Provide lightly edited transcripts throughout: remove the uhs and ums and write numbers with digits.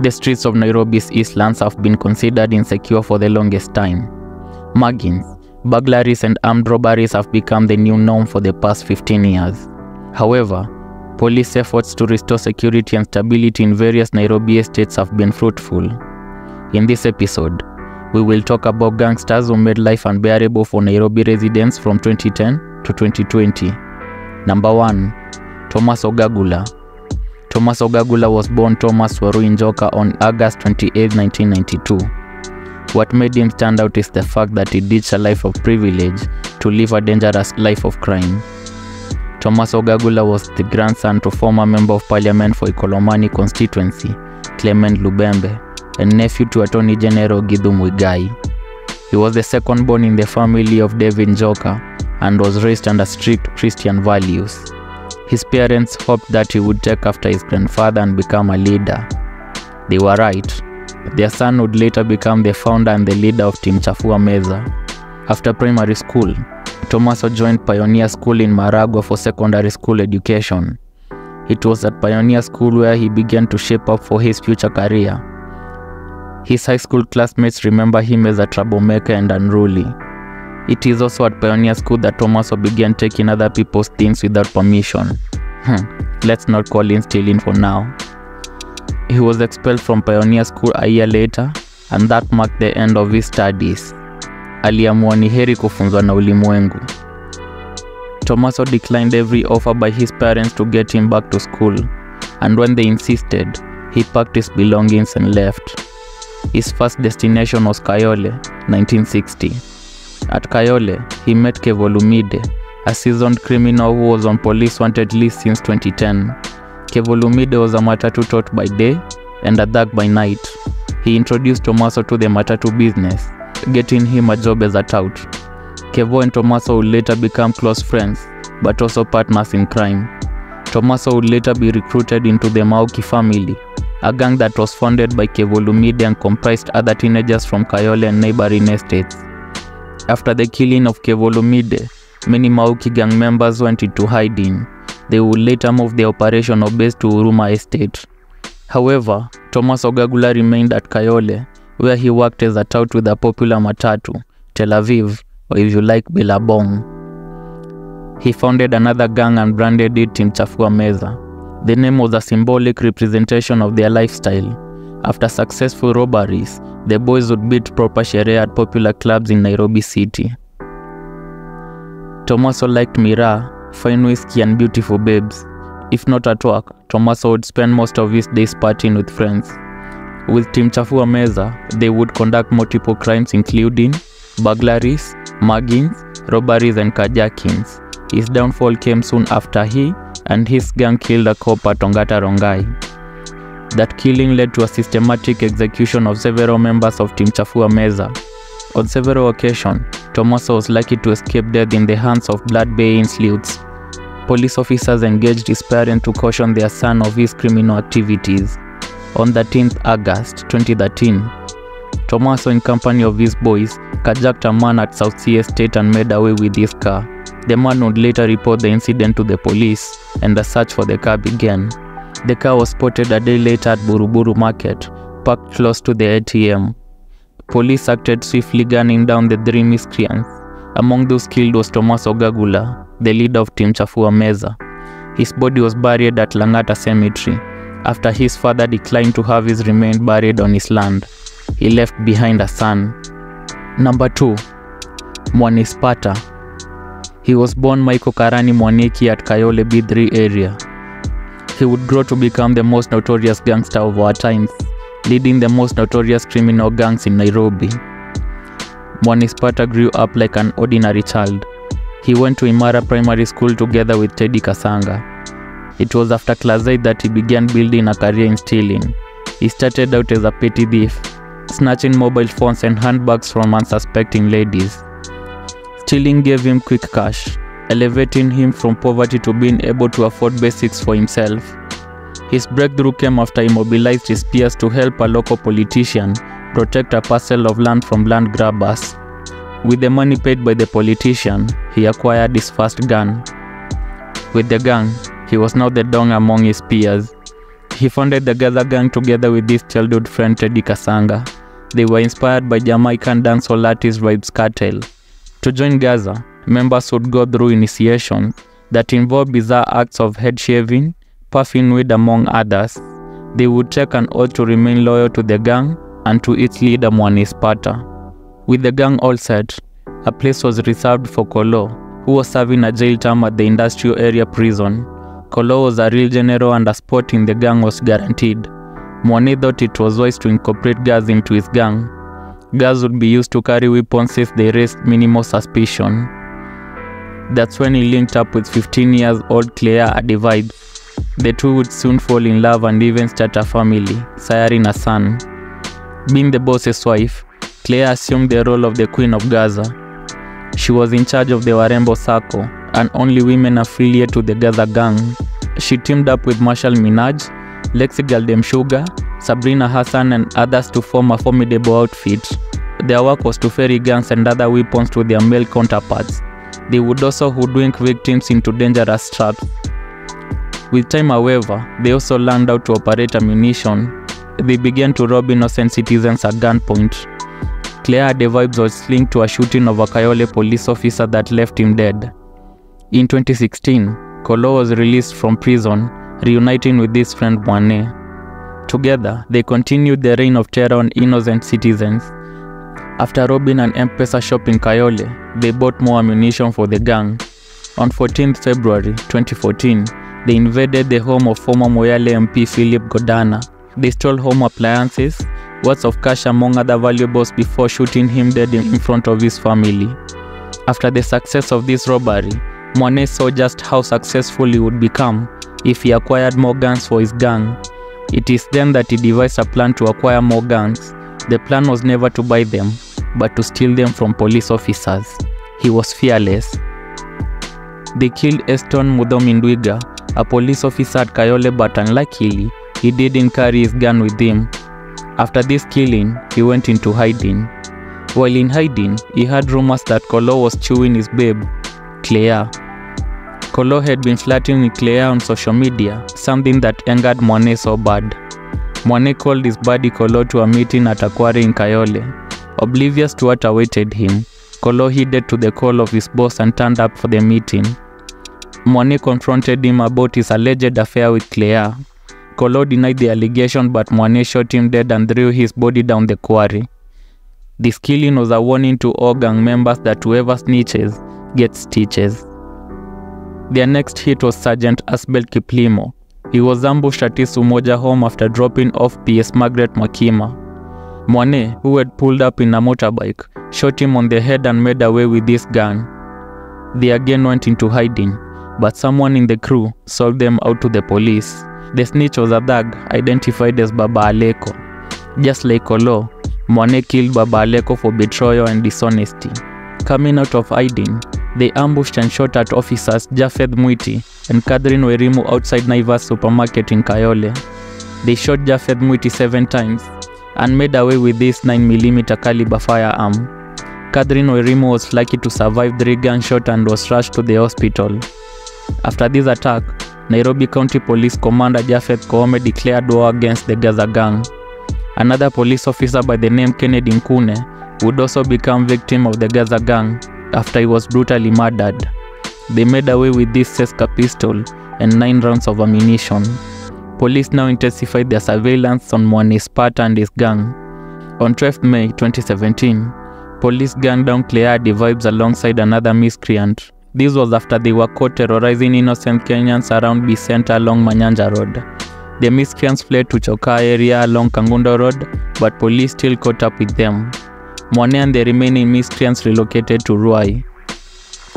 The streets of Nairobi's Eastlands have been considered insecure for the longest time. Muggings, burglaries and armed robberies have become the new norm for the past 15 years. However, police efforts to restore security and stability in various Nairobi estates have been fruitful. In this episode, we will talk about gangsters who made life unbearable for Nairobi residents from 2010 to 2020. Number 1. Thomas Oragula. Thomas Oragula was born Thomas Warui Njoka on August 28, 1992. What made him stand out is the fact that he ditched a life of privilege to live a dangerous life of crime. Thomas Oragula was the grandson to former Member of Parliament for Ikolomani constituency, Clement Lubembe, and nephew to Attorney General Githu Muigai. He was the second born in the family of David Njoka and was raised under strict Christian values. His parents hoped that he would take after his grandfather and become a leader. They were right. Their son would later become the founder and the leader of Team Chafua Meza. After primary school, Thomaso joined Pioneer School in Maragua for secondary school education. It was at Pioneer School where he began to shape up for his future career. His high school classmates remember him as a troublemaker and unruly. It is also at Pioneer School that Thomaso began taking other people's things without permission. Let's not call him stealing for now. He was expelled from Pioneer School a year later, and that marked the end of his studies. Aliamua ni heri kufunzwa na ulimwengu. Thomaso declined every offer by his parents to get him back to school, and when they insisted, he packed his belongings and left. His first destination was Kayole, 1960. At Kayole, he met Kevolumide, a seasoned criminal who was on police wanted list since 2010. Kevolumide was a matatu tote by day and a thug by night. He introduced Thomaso to the matatu business, getting him a job as a tout. Kevo and Thomaso would later become close friends, but also partners in crime. Thomaso would later be recruited into the Mauki family, a gang that was founded by Kevolumide and comprised other teenagers from Kayole and neighboring estates. After the killing of Kevolumide, many Mauki gang members went into hiding. They would later move their operational base to Huruma Estate. However, Thomas Oragula remained at Kayole, where he worked as a tout with a popular matatu, Tel Aviv, or if you like, Billabong. He founded another gang and branded it Team Chafua Meza. The name was a symbolic representation of their lifestyle. After successful robberies, the boys would beat proper sherehe at popular clubs in Nairobi city. Thomaso liked miraa, fine whiskey and beautiful babes. If not at work, Thomaso would spend most of his days partying with friends. With Team Chafua Meza, they would conduct multiple crimes including burglaries, muggings, robberies and carjackings. His downfall came soon after he and his gang killed a cop at Ongata Rongai. That killing led to a systematic execution of several members of Team Chafua Meza. On several occasions, Thomaso was lucky to escape death in the hands of blood-baying sleuths. Police officers engaged his parents to caution their son of his criminal activities. On 13th August 2013, Thomaso, in company of his boys, carjacked a man at South Sea Estate and made away with his car. The man would later report the incident to the police, and a search for the car began. The car was spotted a day later at Buruburu Market, parked close to the ATM. Police acted swiftly, gunning down the three miscreants. Among those killed was Thomas Oragula, the leader of Team Chafua Meza. His body was buried at Langata Cemetery, after his father declined to have his remains buried on his land. He left behind a son. Number 2. Mwanispata. He was born Michael Karani Mwaniki at Kayole B3 area. He would grow to become the most notorious gangster of our times, leading the most notorious criminal gangs in Nairobi. Mwanispata grew up like an ordinary child. He went to Imara Primary School together with Teddy Kasanga. It was after class 8 that he began building a career in stealing. He started out as a petty thief, snatching mobile phones and handbags from unsuspecting ladies. Stealing gave him quick cash, elevating him from poverty to being able to afford basics for himself. His breakthrough came after he mobilized his peers to help a local politician protect a parcel of land from land grabbers. With the money paid by the politician, he acquired his first gun. With the gang, he was now the don among his peers. He founded the Gaza Gang together with his childhood friend Teddy Kasanga. They were inspired by Jamaican dancehall artist Vybz Kartel. To join Gaza, members would go through initiation that involved bizarre acts of head shaving, puffing weed among others. They would take an oath to remain loyal to the gang and to its leader Mwane Spata. With the gang all set, a place was reserved for Kolo, who was serving a jail term at the industrial area prison. Kolo was a real general and a spot in the gang was guaranteed. Mwane thought it was wise to incorporate Gaz into his gang. Gaz would be used to carry weapons since they raised minimal suspicion. That's when he linked up with 15-year-old Claire Adivide. The two would soon fall in love and even start a family, siring a son. Being the boss's wife, Claire assumed the role of the Queen of Gaza. She was in charge of the Warembo Circle, and only women affiliated to the Gaza Gang. She teamed up with Marshall Minaj, Lexi Galdem Sugar, Sabrina Hassan and others to form a formidable outfit. Their work was to ferry guns and other weapons to their male counterparts. They would also hoodwink victims into dangerous traps. With time, however, they also learned how to operate ammunition. They began to rob innocent citizens at gunpoint. Claire Adivide was linked to a shooting of a Kayole police officer that left him dead. In 2016, Kolo was released from prison, reuniting with his friend Mwane. Together, they continued their reign of terror on innocent citizens. After robbing an M-Pesa shop in Kayole, they bought more ammunition for the gang. On 14th February 2014, they invaded the home of former Moyale MP Philip Godana. They stole home appliances, worth of cash among other valuables before shooting him dead in front of his family. After the success of this robbery, Mwane saw just how successful he would become if he acquired more guns for his gang. It is then that he devised a plan to acquire more guns. The plan was never to buy them, but to steal them from police officers. He was fearless. They killed Eston Mudomindwiga, a police officer at Kayole, but unluckily, he didn't carry his gun with him. After this killing, he went into hiding. While in hiding, he heard rumors that Kolo was chewing his babe, Claire. Kolo had been flirting with Claire on social media, something that angered Mwane so bad. Mwane called his buddy Kolo to a meeting at a quarry in Kayole. Oblivious to what awaited him, Kolo heeded to the call of his boss and turned up for the meeting. Mwane confronted him about his alleged affair with Claire. Kolo denied the allegation, but Mwane shot him dead and threw his body down the quarry. This killing was a warning to all gang members that whoever snitches gets stitches. Their next hit was Sergeant Asbel Kiplimo. He was ambushed at his Umoja home after dropping off PS Margaret Makima. Mwane, who had pulled up in a motorbike, shot him on the head and made away with his gun. They again went into hiding, but someone in the crew sold them out to the police. The snitch was a thug identified as Baba Aleko. Just like Kolo, Mwane killed Baba Aleko for betrayal and dishonesty. Coming out of hiding, they ambushed and shot at officers Jafeth Mwiti and Catherine Werimu outside Naivas supermarket in Kayole. They shot Jafeth Mwiti 7 times and made away with this 9mm caliber firearm. Catherine Werimu was lucky to survive 3 gunshots and was rushed to the hospital. After this attack, Nairobi County Police Commander Jafeth Koome declared war against the Gaza Gang. Another police officer by the name Kennedy Nkune would also become victim of the Gaza Gang after he was brutally murdered. They made away with this Seska pistol and 9 rounds of ammunition. Police now intensified their surveillance on Mwane Spata and his gang. On 12th May 2017, police gunned down Claire Adivide alongside another miscreant. This was after they were caught terrorizing innocent Kenyans around B Center along Manyanja Road. The miscreants fled to Chokaa area along Kangundo Road, but police still caught up with them. Mwane and the remaining miscreants relocated to Ruai.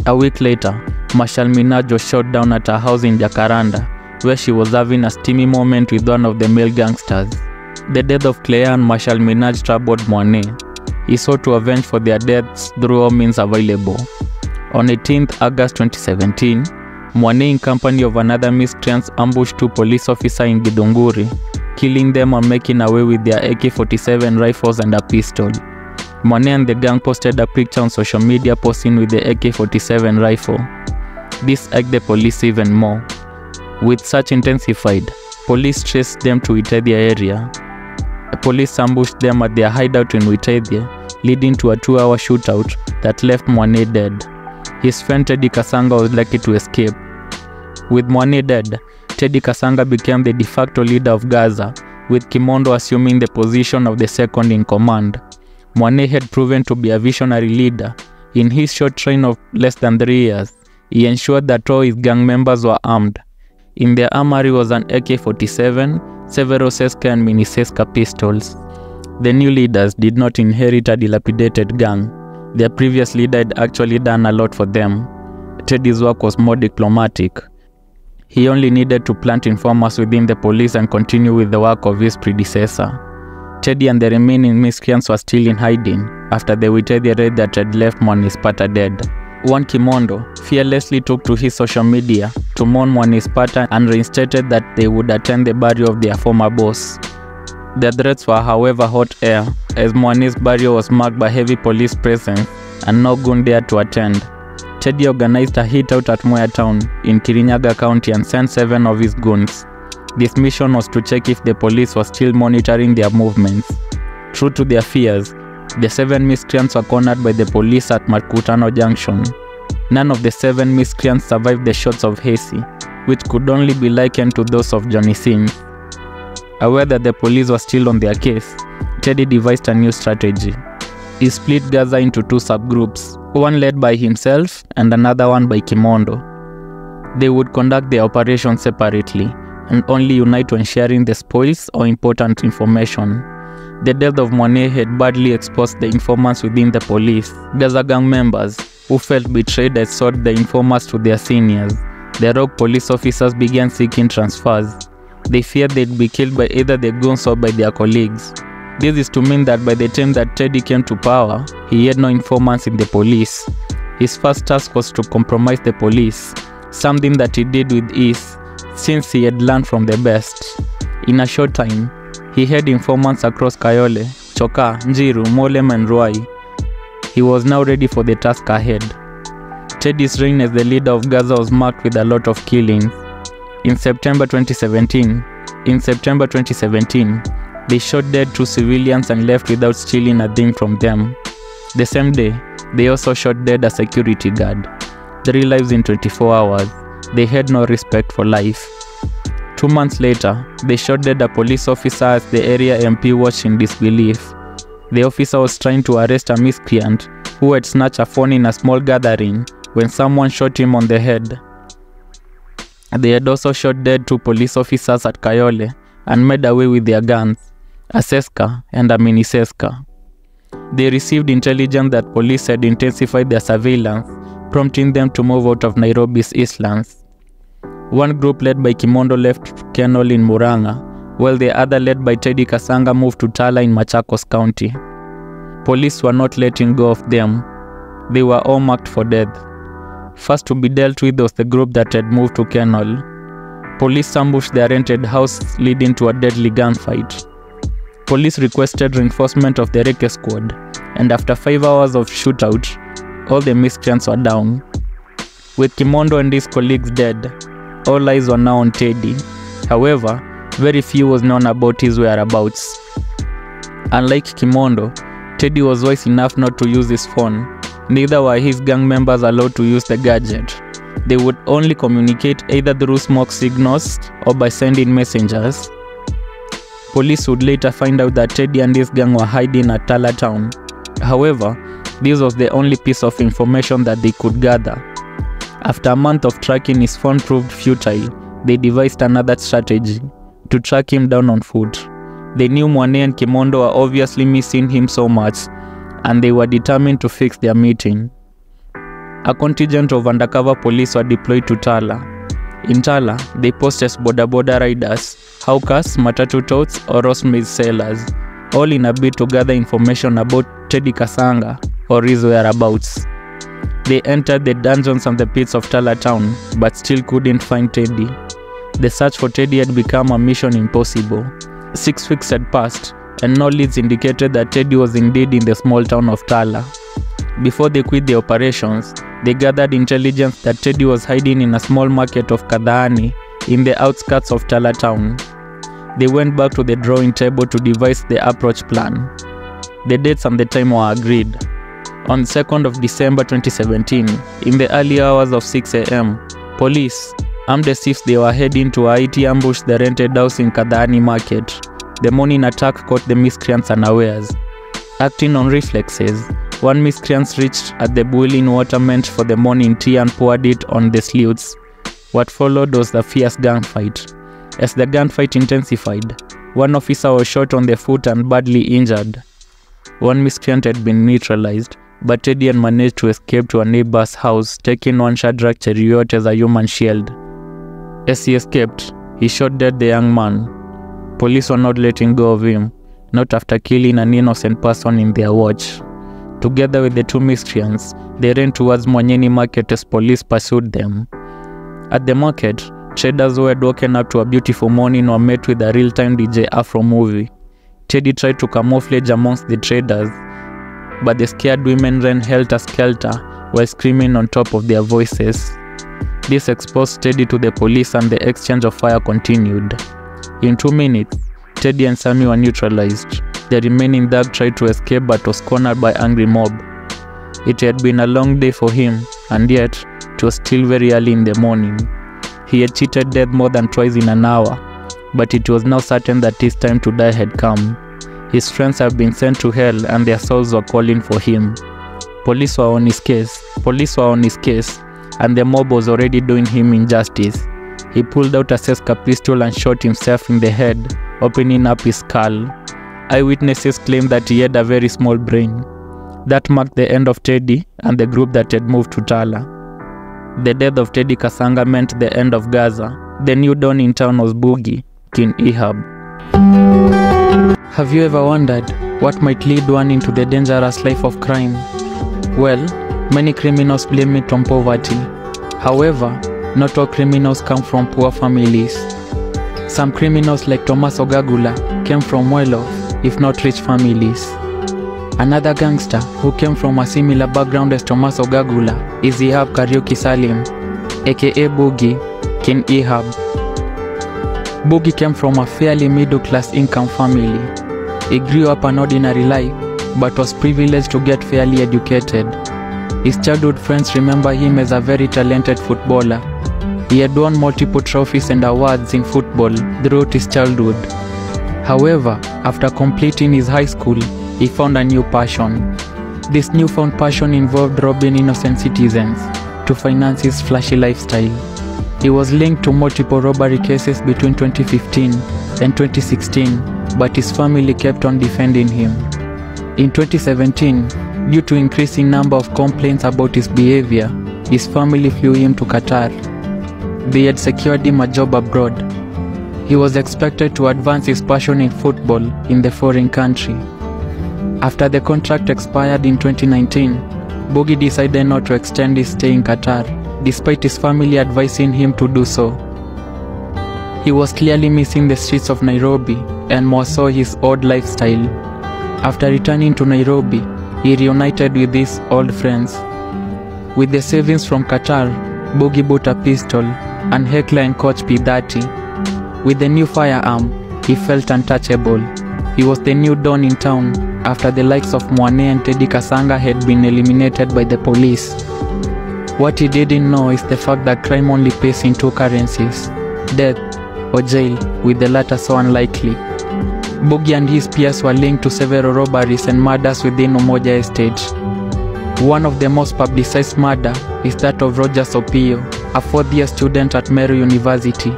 A week later, Marshall Minaj was shot down at her house in Jacaranda, where she was having a steamy moment with one of the male gangsters. The death of Claire and Marshall Minaj troubled Mwane. He sought to avenge for their deaths through all means available. On 18th August 2017, Mwane in company of another miscreants ambushed 2 police officers in Githunguri, killing them and making away with their AK-47 rifles and a pistol. Mwane and the gang posted a picture on social media posing with the AK-47 rifle. This egged the police even more. With such intensified, Police traced them to Witethia area. Police ambushed them at their hideout in Witethia, leading to a 2-hour shootout that left Mwane dead. His friend Teddy Kasanga was lucky to escape. With Mwane dead, Teddy Kasanga became the de facto leader of Gaza, with Kimondo assuming the position of the second in command. Mwane had proven to be a visionary leader. In his short reign of less than 3 years, he ensured that all his gang members were armed. In their armory was an AK-47, several Seska and mini Seska pistols. The new leaders did not inherit a dilapidated gang. Their previous leader had actually done a lot for them. Teddy's work was more diplomatic. He only needed to plant informers within the police and continue with the work of his predecessor. Teddy and the remaining miscreants were still in hiding after the Witethia raid that had left Mwanipata dead. One Kimondo fearlessly took to his social media to mourn Mwanipata and reinstated that they would attend the burial of their former boss. The threats were however hot air, as Mwani's burial was marked by heavy police presence and no gun dared to attend. Teddy organized a hit-out at Moya Town in Kirinyaga County and sent 7 of his goons. This mission was to check if the police were still monitoring their movements. True to their fears, the 7 miscreants were cornered by the police at Makutano Junction. None of the 7 miscreants survived the shots of Hesi, which could only be likened to those of Johnny Singh. Aware that the police were still on their case, Teddy devised a new strategy. He split Gaza into 2 subgroups, one led by himself and another one by Kimondo. They would conduct their operations separately and only unite when sharing the spoils or important information. The death of Mwane had badly exposed the informants within the police. Gaza gang members who felt betrayed had sold the informers to their seniors. The rogue police officers began seeking transfers. They feared they'd be killed by either the goons or by their colleagues. This is to mean that by the time that Teddy came to power, he had no informants in the police. His first task was to compromise the police, something that he did with ease, since he had learned from the best. In a short time, he had informants across Kayole, Choka, Njiru, Molem and Ruai. He was now ready for the task ahead. Teddy's reign as the leader of Gaza was marked with a lot of killings. In September 2017, they shot dead 2 civilians and left without stealing a thing from them. The same day, they also shot dead a security guard. 3 lives in 24 hours. They had no respect for life. 2 months later, they shot dead a police officer as the area MP watched in disbelief. The officer was trying to arrest a miscreant who had snatched a phone in a small gathering when someone shot him on the head. They had also shot dead 2 police officers at Kayole and made away with their guns, a Seska and a mini Seska. They received intelligence that police had intensified their surveillance, prompting them to move out of Nairobi's eastlands. One group led by Kimondo left Kenol in Murang'a, while the other led by Teddy Kasanga moved to Tala in Machakos County. Police were not letting go of them. They were all marked for death. First to be dealt with was the group that had moved to Kenol. Police ambushed their rented house, leading to a deadly gunfight. Police requested reinforcement of the Reke squad, and after 5 hours of shootout, all the miscreants were down. With Kimondo and his colleagues dead, all eyes were now on Teddy. However, very few was known about his whereabouts. Unlike Kimondo, Teddy was wise enough not to use his phone. Neither were his gang members allowed to use the gadget. They would only communicate either through smoke signals or by sending messengers. Police would later find out that Teddy and his gang were hiding at Tala Town. However, this was the only piece of information that they could gather. After a month of tracking, his phone proved futile. They devised another strategy, to track him down on foot. They knew Mwane and Kimondo were obviously missing him so much, and they were determined to fix their meeting. A contingent of undercover police were deployed to Tala. In Tala, they posed as boda riders, hawkers, matatu totes, or roast maize sellers, all in a bid to gather information about Teddy Kasanga or his whereabouts. They entered the dungeons and the pits of Tala town, but still couldn't find Teddy. The search for Teddy had become a mission impossible. 6 weeks had passed, and no leads indicated that Teddy was indeed in the small town of Tala. Before they quit the operations, they gathered intelligence that Teddy was hiding in a small market of Kadhaani in the outskirts of Tala town. they went back to the drawing table to devise the approach plan. The dates and the time were agreed. On 2nd of December 2017, in the early hours of 6 a.m., police, armed as if they were heading to a IT ambush the rented house in Kadhani Market. The morning attack caught the miscreants unawares. Acting on reflexes, one miscreant reached at the boiling water meant for the morning tea and poured it on the sleuths. What followed was a fierce gunfight. As the gunfight intensified, one officer was shot on the foot and badly injured. One miscreant had been neutralized, but Teddy had managed to escape to a neighbor's house, taking one Shadrach Cheriot as a human shield. As he escaped, he shot dead the young man. Police were not letting go of him, not after killing an innocent person in their watch. Together with the two miscreants, they ran towards Mwanyeni Market as police pursued them. At the market, traders who had woken up to a beautiful morning were met with a real-time DJ Afro movie. Teddy tried to camouflage amongst the traders, but the scared women ran helter-skelter while screaming on top of their voices. This exposed Teddy to the police and the exchange of fire continued. In 2 minutes, Teddy and Sammy were neutralized. The remaining thug tried to escape but was cornered by angry mob. It had been a long day for him, and yet it was still very early in the morning. He had cheated death more than twice in an hour, but it was now certain that his time to die had come. His friends had been sent to hell and their souls were calling for him. Police were on his case, and the mob was already doing him injustice. He pulled out a Seska pistol and shot himself in the head, opening up his skull. Eyewitnesses claimed that he had a very small brain. That marked the end of Teddy and the group that had moved to Tala. The death of Teddy Kasanga meant the end of Gaza. The new dawn in town was Boogie, King Ehab. Have you ever wondered what might lead one into the dangerous life of crime? Well, many criminals blame it on poverty. However, not all criminals come from poor families. Some criminals like Thomas Oragula came from well-off, if not rich families. Another gangster who came from a similar background as Thomas Oragula is Ehab Kariuki Salim, aka Boogie, King Ehab. Boogie came from a fairly middle-class income family. He grew up an ordinary life, but was privileged to get fairly educated. His childhood friends remember him as a very talented footballer. He had won multiple trophies and awards in football throughout his childhood. However, after completing his high school, he found a new passion. This newfound passion involved robbing innocent citizens to finance his flashy lifestyle. He was linked to multiple robbery cases between 2015 and 2016, but his family kept on defending him. In 2017, due to increasing number of complaints about his behavior, his family flew him to Qatar. They had secured him a job abroad. He was expected to advance his passion in football in the foreign country. After the contract expired in 2019, Boogie decided not to extend his stay in Qatar, despite his family advising him to do so. He was clearly missing the streets of Nairobi and more so his old lifestyle. After returning to Nairobi, he reunited with his old friends. With the savings from Qatar, Boogie bought a pistol and Heckler and Koch P30. With the new firearm, he felt untouchable. He was the new dawn in town after the likes of Mwane and Teddy Kasanga had been eliminated by the police. What he didn't know is the fact that crime only pays in two currencies, death or jail, with the latter so unlikely. Boogie and his peers were linked to several robberies and murders within Umoja Estate. One of the most publicized murder is that of Rogers Opio, a fourth-year student at Meru University.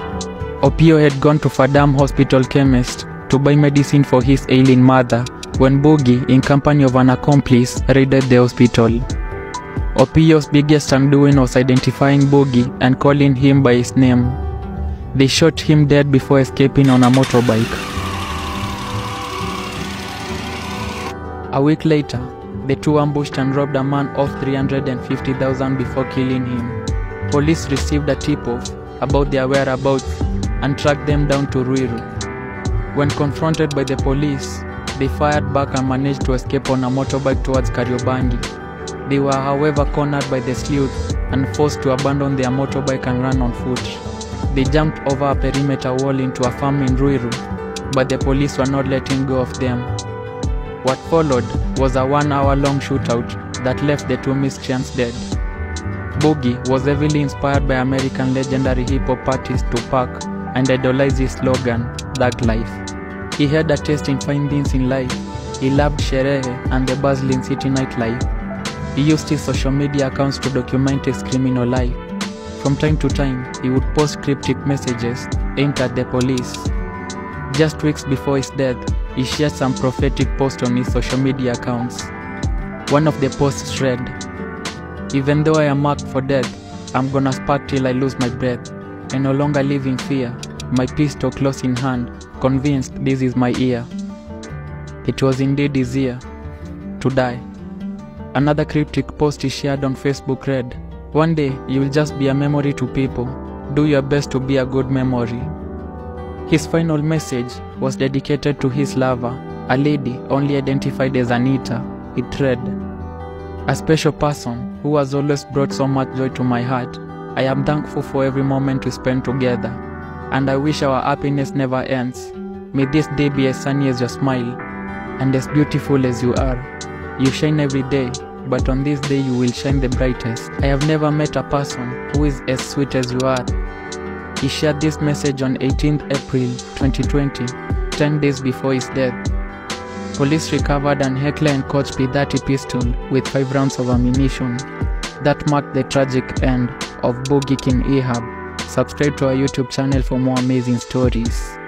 Opio had gone to Fadam Hospital chemist to buy medicine for his ailing mother when Boogie, in company of an accomplice, raided the hospital. Opio's biggest undoing was identifying Boogie and calling him by his name. They shot him dead before escaping on a motorbike. A week later, the two ambushed and robbed a man of 350,000 before killing him. Police received a tip-off about their whereabouts and tracked them down to Ruiru. When confronted by the police, they fired back and managed to escape on a motorbike towards Kariobangi. They were however cornered by the sleuths and forced to abandon their motorbike and run on foot. They jumped over a perimeter wall into a farm in Ruiru but the police were not letting go of them. What followed was a 1-hour-long shootout that left the two miscreants dead. Boogie was heavily inspired by American legendary hip-hop artist Tupac and idolized his slogan, Thug Life. He had a taste in fine things in life. He loved sherehe and the bustling city nightlife. He used his social media accounts to document his criminal life. From time to time, he would post cryptic messages aimed at the police. Just weeks before his death, he shared some prophetic posts on his social media accounts. One of the posts read, "Even though I am marked for death, I'm gonna spark till I lose my breath. I no longer live in fear, my pistol close in hand, convinced this is my year." It was indeed his year to die. Another cryptic post he shared on Facebook read, "One day you will just be a memory to people. Do your best to be a good memory." His final message was dedicated to his lover, a lady only identified as Anita. It read, "A special person who has always brought so much joy to my heart. I am thankful for every moment we spend together, and I wish our happiness never ends. May this day be as sunny as your smile, and as beautiful as you are. You shine every day, but on this day you will shine the brightest. I have never met a person who is as sweet as you are." He shared this message on 18th April 2020, 10 days before his death. Police recovered an Heckler & Koch .30 pistol with 5 rounds of ammunition. That marked the tragic end of Boogie King Ehab. Subscribe to our YouTube channel for more amazing stories.